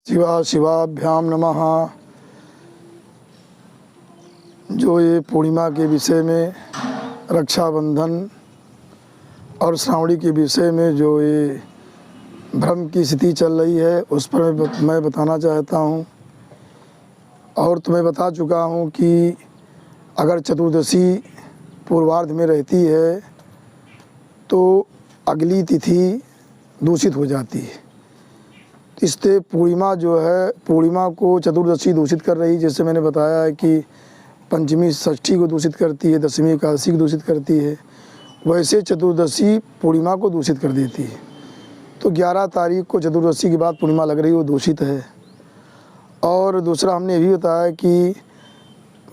शिवा शिवाभ्याम नमः। जो ये पूर्णिमा के विषय में, रक्षाबंधन और श्रावणी के विषय में जो ये भ्रम की स्थिति चल रही है, उस पर मैं बताना चाहता हूँ। और तुम्हें बता चुका हूँ कि अगर चतुर्दशी पूर्वार्ध में रहती है तो अगली तिथि दूषित हो जाती है। इससे पूर्णिमा जो है, पूर्णिमा को चतुर्दशी दूषित कर रही, जैसे मैंने बताया है कि पंचमी षष्ठी को दूषित करती है, दशमी एकादशी को दूषित करती है, वैसे चतुर्दशी पूर्णिमा को दूषित कर देती है। तो 11 तारीख को चतुर्दशी के बाद पूर्णिमा लग रही है, वो दूषित है। और दूसरा हमने ये भी बताया कि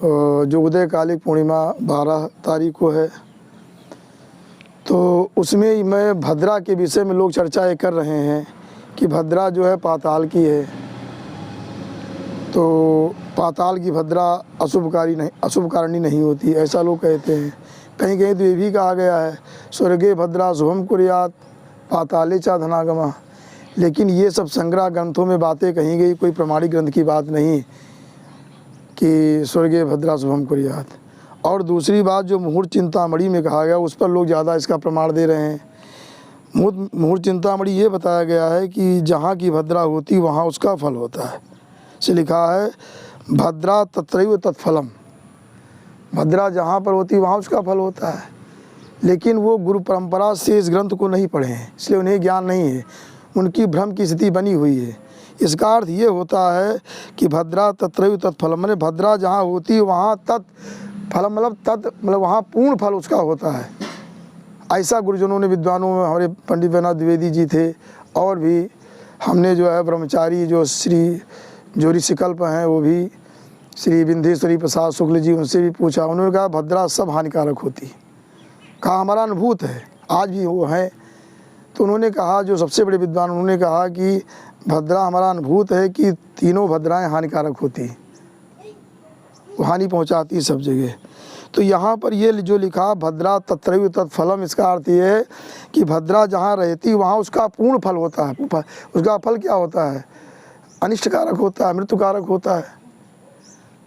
जो उदयकालिक पूर्णिमा 12 तारीख को है, तो उसमें मैं भद्रा के विषय में लोग चर्चा ये कर रहे हैं कि भद्रा जो है पाताल की है, तो पाताल की भद्रा अशुभकारिणी नहीं होती, ऐसा लोग कहते हैं। कहीं कहीं तो ये भी कहा गया है स्वर्गे भद्रा शुभम कुर्यात पाताले चा धनागमा। लेकिन ये सब संग्रह ग्रंथों में बातें कही गई, कोई प्रमाणिक ग्रंथ की बात नहीं कि स्वर्गे भद्रा शुभम कुर्यात। और दूसरी बात जो मुहूर्त चिंतामणि में कहा गया, उस पर लोग ज़्यादा इसका प्रमाण दे रहे हैं। मुहूर्त चिंतामणि ये बताया गया है कि जहाँ की भद्रा होती वहाँ उसका फल होता है। से लिखा है भद्रा तत्रैव तत्फलम, भद्रा जहाँ पर होती वहाँ उसका फल होता है। लेकिन वो गुरु परंपरा से इस ग्रंथ को नहीं पढ़े हैं, इसलिए उन्हें ज्ञान नहीं है, उनकी भ्रम की स्थिति बनी हुई है। इसका अर्थ ये होता है कि भद्रा तत्रैव तत्फलम, मैंने भद्रा जहाँ होती वहाँ तत्फलम मतलब वहाँ पूर्ण फल उसका होता है। ऐसा गुरुजनों ने, विद्वानों में हमारे पंडित वैद्यनाथ द्विवेदी जी थे, और भी हमने जो है ब्रह्मचारी जो श्री जो ऋषिकल्प हैं, वो भी श्री विंध्येश्वरी प्रसाद शुक्ल जी, उनसे भी पूछा। उन्होंने कहा भद्रा सब हानिकारक होती, कहा हमारा अनुभूत है, आज भी वो है। तो उन्होंने कहा, जो सबसे बड़े विद्वान, उन्होंने कहा कि भद्रा हमारा अनुभूत है कि तीनों भद्राएं हानिकारक होती, वो हानि पहुंचाती सब जगह। तो यहाँ पर ये जो लिखा भद्रा तत्रैव तत्फलम, इसका अर्थ ये है कि भद्रा जहाँ रहती वहाँ उसका पूर्ण फल होता है। उसका फल क्या होता है? अनिष्टकारक होता है, मृत्युकारक होता है।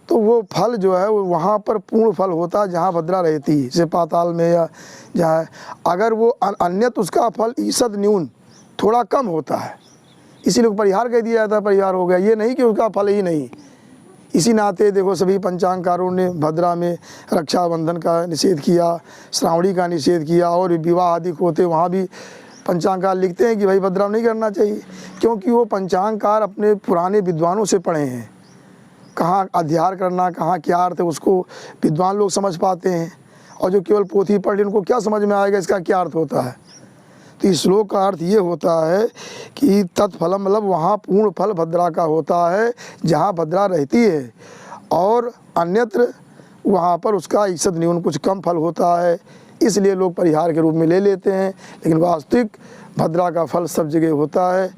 तो वो फल जो है वो वहाँ पर पूर्ण फल होता है जहाँ भद्रा रहती है, जैसे पाताल में या जहाँ। अगर वो अन्यत उसका फल ईसद न्यून, थोड़ा कम होता है, इसीलिए परिहार कह दिया जाता है, परिहार हो गया। ये नहीं कि उसका फल ही नहीं। इसी नाते देखो सभी पंचांगकारों ने भद्रा में रक्षाबंधन का निषेध किया, श्रावणी का निषेध किया, और विवाह आदि होते वहाँ भी पंचांगकार लिखते हैं कि भाई भद्रा नहीं करना चाहिए, क्योंकि वो पंचांगकार अपने पुराने विद्वानों से पढ़े हैं। कहाँ अध्ययन करना, कहाँ क्या अर्थ है, उसको विद्वान लोग समझ पाते हैं। और जो केवल पोथी पढ़ ले, उनको क्या समझ में आएगा इसका क्या अर्थ होता है। तो इस श्लोक का अर्थ ये होता है कि तत्फलम मतलब वहाँ पूर्ण फल भद्रा का होता है जहाँ भद्रा रहती है, और अन्यत्र वहाँ पर उसका ईसद न्यून, कुछ कम फल होता है। इसलिए लोग परिहार के रूप में ले लेते हैं, लेकिन वास्तविक भद्रा का फल सब जगह होता है।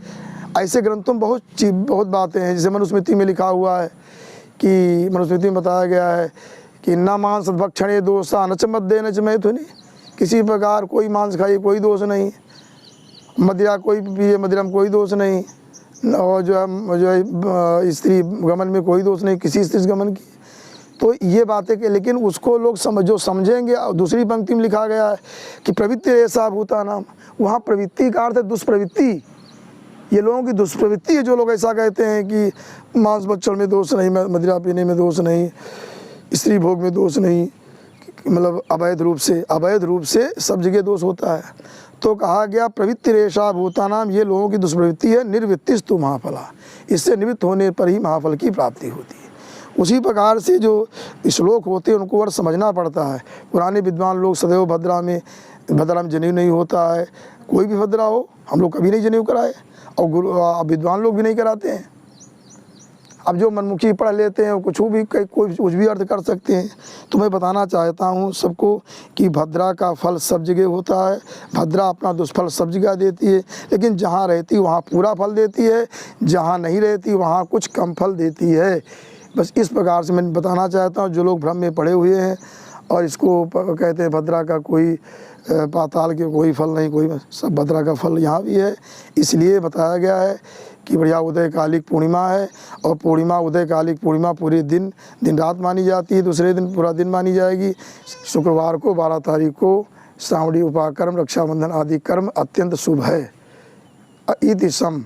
ऐसे ग्रंथों में बहुत बातें हैं, जैसे मनुस्मृति में लिखा हुआ है कि मनुस्मृति में बताया गया है कि न मांस भक्षणे दोषा न च मद्ये न च मैथुनी, किसी प्रकार कोई मांस खाइए कोई दोष नहीं, मदिरा कोई पिए मदिरा में कोई दोष नहीं, और जो है स्त्री गमन में कोई दोष नहीं, किसी स्त्री गमन की। तो ये बातें कि, लेकिन उसको लोग जो समझेंगे। दूसरी पंक्ति में लिखा गया है कि प्रवृत्ति ऐसा भूता नाम, वहाँ प्रवृत्ति का अर्थ है दुष्प्रवृत्ति। ये लोगों की दुष्प्रवृत्ति है, जो लोग ऐसा कहते हैं कि मांस भक्षण में दोष नहीं, मदिरा पीने में दोष नहीं, स्त्री भोग में दोष नहीं, मतलब अवैध रूप से सब जगह दोष होता है। तो कहा गया प्रवृत्ति रेशा भूतानाम, ये लोगों की दुष्प्रवृत्ति है। निर्वृत्तिस्तु महाफला, इससे निवृत्त होने पर ही महाफल की प्राप्ति होती है। उसी प्रकार से जो श्लोक होते हैं उनको और समझना पड़ता है। पुराने विद्वान लोग सदैव भद्रा में जनेऊ नहीं होता है, कोई भी भद्रा हो, हम लोग कभी नहीं जनेऊ कराए, और विद्वान लोग भी नहीं कराते हैं। अब जो मनमुखी पढ़ लेते हैं कुछ भी अर्थ कर सकते हैं। तो मैं बताना चाहता हूँ सबको कि भद्रा का फल सब जगह होता है। भद्रा अपना दुष्फल सब जगह देती है, लेकिन जहाँ रहती वहाँ पूरा फल देती है, जहाँ नहीं रहती वहाँ कुछ कम फल देती है। बस इस प्रकार से मैं बताना चाहता हूँ। जो लोग भ्रम में पड़े हुए हैं और इसको कहते हैं भद्रा का कोई पाताल के कोई फल नहीं, कोई सब भद्रा का फल यहाँ भी है। इसलिए बताया गया है कि बढ़िया उदयकालिक पूर्णिमा है। और पूर्णिमा उदयकालिक पूर्णिमा पूरे दिन रात मानी जाती है, दूसरे दिन पूरा दिन मानी जाएगी। शुक्रवार को 12 तारीख को श्रावणी उपाकर्म, रक्षाबंधन आदि कर्म अत्यंत शुभ है। इति सम